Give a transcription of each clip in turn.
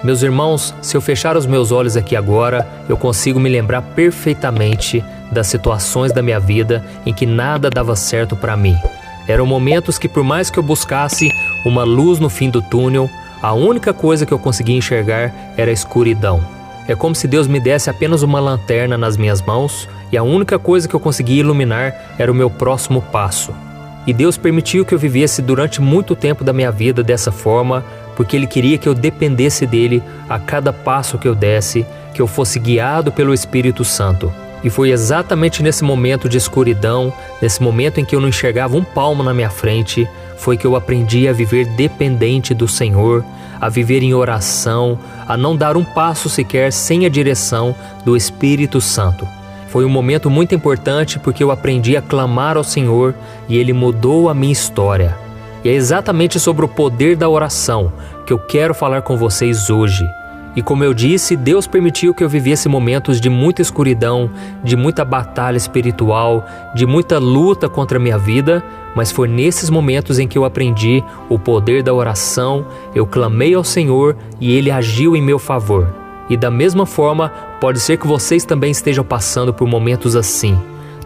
Meus irmãos, se eu fechar os meus olhos aqui agora, eu consigo me lembrar perfeitamente das situações da minha vida em que nada dava certo para mim. Eram momentos que, por mais que eu buscasse uma luz no fim do túnel, a única coisa que eu conseguia enxergar era a escuridão. É como se Deus me desse apenas uma lanterna nas minhas mãos e a única coisa que eu conseguia iluminar era o meu próximo passo. E Deus permitiu que eu vivesse durante muito tempo da minha vida dessa forma, porque Ele queria que eu dependesse dEle a cada passo que eu desse, que eu fosse guiado pelo Espírito Santo. E foi exatamente nesse momento de escuridão, nesse momento em que eu não enxergava um palmo na minha frente, foi que eu aprendi a viver dependente do Senhor, a viver em oração, a não dar um passo sequer sem a direção do Espírito Santo. Foi um momento muito importante porque eu aprendi a clamar ao Senhor e Ele mudou a minha história. E é exatamente sobre o poder da oração que eu quero falar com vocês hoje. E como eu disse, Deus permitiu que eu vivesse momentos de muita escuridão, de muita batalha espiritual, de muita luta contra a minha vida, mas foi nesses momentos em que eu aprendi o poder da oração, eu clamei ao Senhor e Ele agiu em meu favor. E da mesma forma, pode ser que vocês também estejam passando por momentos assim.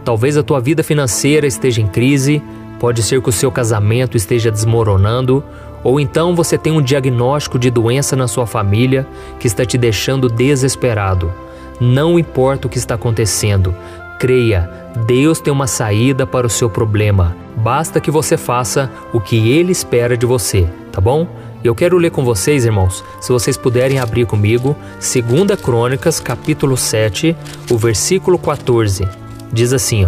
Talvez a tua vida financeira esteja em crise, pode ser que o seu casamento esteja desmoronando, ou então você tem um diagnóstico de doença na sua família que está te deixando desesperado. Não importa o que está acontecendo, creia, Deus tem uma saída para o seu problema. Basta que você faça o que Ele espera de você, tá bom? Eu quero ler com vocês, irmãos, se vocês puderem abrir comigo, 2 Crônicas, capítulo 7, o versículo 14. Diz assim,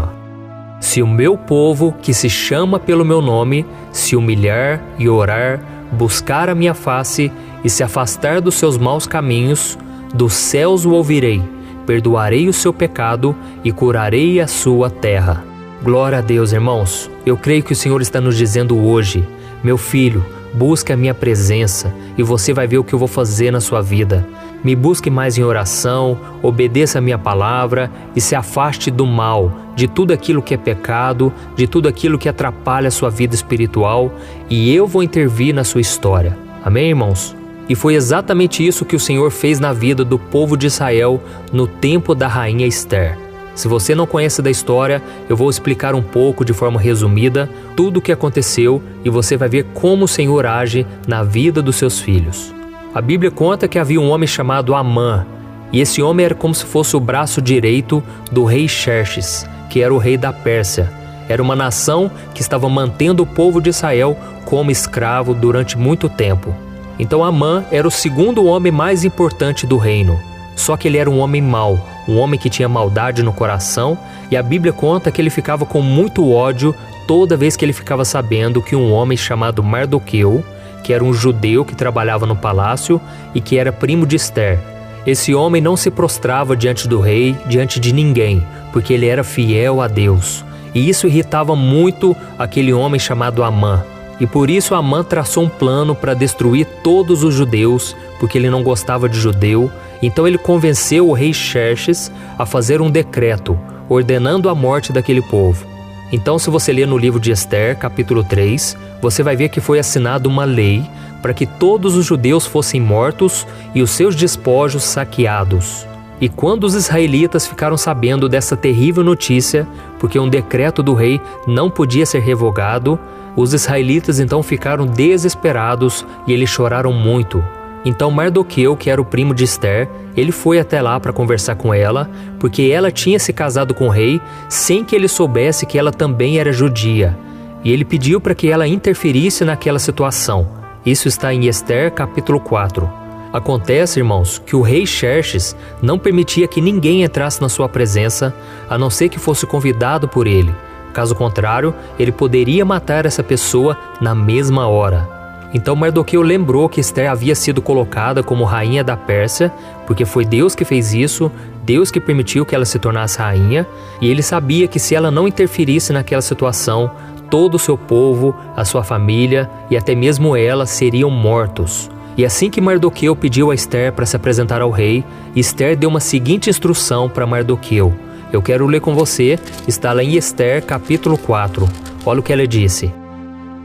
Se o meu povo, que se chama pelo meu nome, se humilhar e orar, buscar a minha face e se afastar dos seus maus caminhos, dos céus o ouvirei, perdoarei o seu pecado e curarei a sua terra. Glória a Deus, irmãos. Eu creio que o Senhor está nos dizendo hoje, meu filho, busque a minha presença e você vai ver o que eu vou fazer na sua vida. Me busque mais em oração, obedeça a minha palavra e se afaste do mal, de tudo aquilo que é pecado, de tudo aquilo que atrapalha a sua vida espiritual, e eu vou intervir na sua história. Amém, irmãos? E foi exatamente isso que o Senhor fez na vida do povo de Israel no tempo da rainha Ester. Se você não conhece da história, eu vou explicar um pouco de forma resumida tudo o que aconteceu e você vai ver como o Senhor age na vida dos seus filhos. A Bíblia conta que havia um homem chamado Amã, e esse homem era como se fosse o braço direito do rei Xerxes, que era o rei da Pérsia. Era uma nação que estava mantendo o povo de Israel como escravo durante muito tempo. Então Amã era o segundo homem mais importante do reino. Só que ele era um homem mau, um homem que tinha maldade no coração, e a Bíblia conta que ele ficava com muito ódio toda vez que ele ficava sabendo que um homem chamado Mardoqueu, que era um judeu que trabalhava no palácio e que era primo de Ester, esse homem não se prostrava diante do rei, diante de ninguém, porque ele era fiel a Deus. E isso irritava muito aquele homem chamado Amã. E por isso Amã traçou um plano para destruir todos os judeus, porque ele não gostava de judeu. Então ele convenceu o rei Xerxes a fazer um decreto, ordenando a morte daquele povo. Então, se você ler no livro de Ester, capítulo 3, você vai ver que foi assinada uma lei para que todos os judeus fossem mortos e os seus despojos saqueados. E quando os israelitas ficaram sabendo dessa terrível notícia, porque um decreto do rei não podia ser revogado, os israelitas então ficaram desesperados e eles choraram muito. Então Mardoqueu, que era o primo de Ester, ele foi até lá para conversar com ela, porque ela tinha se casado com o rei sem que ele soubesse que ela também era judia. E ele pediu para que ela interferisse naquela situação. Isso está em Ester capítulo 4. Acontece, irmãos, que o rei Xerxes não permitia que ninguém entrasse na sua presença, a não ser que fosse convidado por ele. Caso contrário, ele poderia matar essa pessoa na mesma hora. Então Mardoqueu lembrou que Ester havia sido colocada como rainha da Pérsia, porque foi Deus que fez isso, Deus que permitiu que ela se tornasse rainha, e ele sabia que se ela não interferisse naquela situação, todo o seu povo, a sua família e até mesmo ela seriam mortos. E assim que Mardoqueu pediu a Ester para se apresentar ao rei, Ester deu uma seguinte instrução para Mardoqueu. Eu quero ler com você, está lá em Ester capítulo 4. Olha o que ela disse.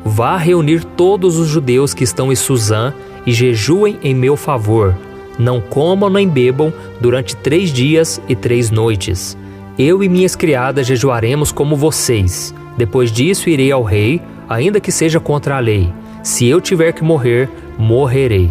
Vá reunir todos os judeus que estão em Suzã e jejuem em meu favor. não comam nem bebam durante 3 dias e 3 noites. Eu e minhas criadas jejuaremos como vocês. Depois disso irei ao rei, ainda que seja contra a lei. Se eu tiver que morrer, morrerei.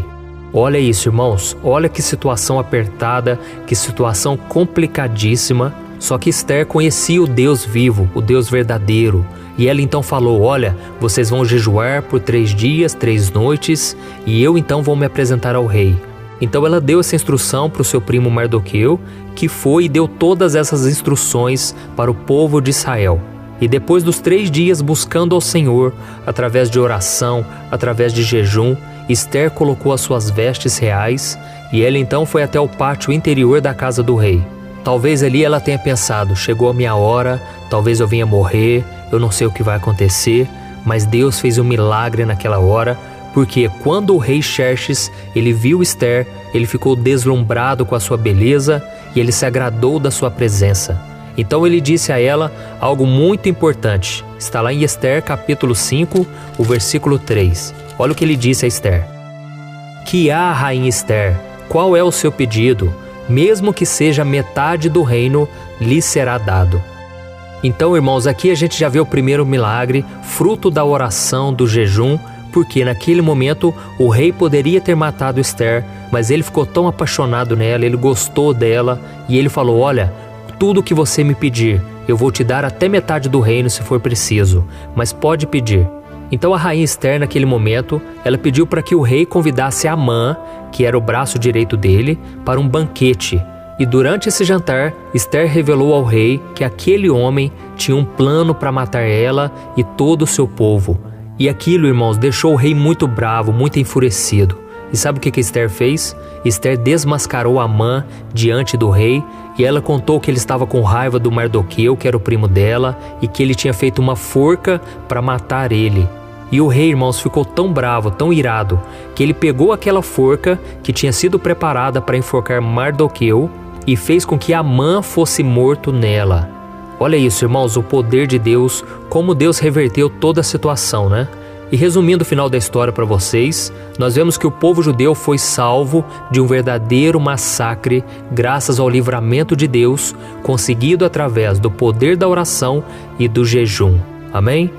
Olha isso, irmãos, olha que situação apertada, que situação complicadíssima. Só que Esther conhecia o Deus vivo, o Deus verdadeiro. E ela então falou, olha, vocês vão jejuar por 3 dias, 3 noites, e eu então vou me apresentar ao rei. Então ela deu essa instrução para o seu primo Mardoqueu, que foi e deu todas essas instruções para o povo de Israel. E depois dos 3 dias buscando ao Senhor, através de oração, através de jejum, Esther colocou as suas vestes reais e ela então foi até o pátio interior da casa do rei. Talvez ali ela tenha pensado, chegou a minha hora, talvez eu venha morrer, eu não sei o que vai acontecer, mas Deus fez um milagre naquela hora, porque quando o rei Xerxes, ele viu Esther, ele ficou deslumbrado com a sua beleza e ele se agradou da sua presença. Então ele disse a ela algo muito importante. Está lá em Esther capítulo 5, o versículo 3. Olha o que ele disse a Esther. Que há, rainha Esther, qual é o seu pedido? Mesmo que seja metade do reino, lhe será dado. Então, irmãos, aqui a gente já vê o primeiro milagre, fruto da oração, do jejum, porque naquele momento o rei poderia ter matado Esther, mas ele ficou tão apaixonado nela, ele gostou dela e ele falou, olha, tudo que você me pedir, eu vou te dar até metade do reino se for preciso, mas pode pedir. Então a rainha Esther naquele momento, ela pediu para que o rei convidasse Amã, que era o braço direito dele, para um banquete. E durante esse jantar, Esther revelou ao rei que aquele homem tinha um plano para matar ela e todo o seu povo. E aquilo, irmãos, deixou o rei muito bravo, muito enfurecido. E sabe o que Esther fez? Esther desmascarou Amã diante do rei e ela contou que ele estava com raiva do Mardoqueu, que era o primo dela, e que ele tinha feito uma forca para matar ele. E o rei, irmãos, ficou tão bravo, tão irado, que ele pegou aquela forca que tinha sido preparada para enforcar Mardoqueu e fez com que Amã fosse morto nela. Olha isso, irmãos, o poder de Deus, como Deus reverteu toda a situação, né? E resumindo o final da história para vocês, nós vemos que o povo judeu foi salvo de um verdadeiro massacre graças ao livramento de Deus, conseguido através do poder da oração e do jejum. Amém?